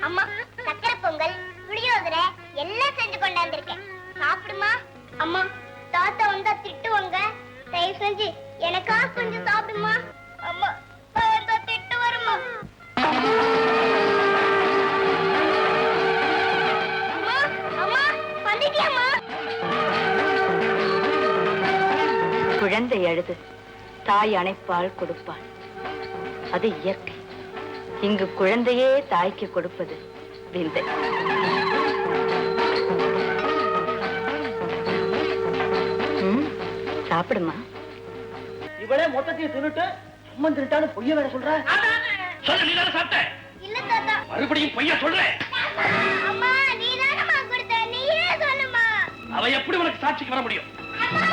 அம்மா சக்கரை பொங்கல், புளியோதரை எல்லாம் செஞ்சு கொண்டாந்துருக்கேன். சாப்பிடுமா? அம்மா தாத்தா வந்தா திட்டுவாங்க. தயவு செஞ்சு எனக்கா கொஞ்சம் சாப்பிடுமா? அம்மா தாத்தா திட்டு வருமா? அம்மா அம்மா வந்துட்டியாம்மா? குழந்தை அழுது தாய் அணைப்பால் கொடுப்பாள், அது இயற்கை. இங்கு குழந்தையே தாய்க்கு கொடுப்பது விந்தை. சாப்பிடுமா. இவளே மொத்தத்தையும் தின்னுட்டு சுமந்துட்டான்னு பொய்ய வேற சொல்ற. சொல்லு, நீ தானே சாப்பிட்ட? இல்ல தாத்தா. மறுபடியும் பொய்யா சொல்ற? அம்மா நீ தானம்மா கொடுத்த, நீயே சொல்லுமா. அவ எப்படி உனக்கு சாட்சிக்கு வர முடியும்? அம்மா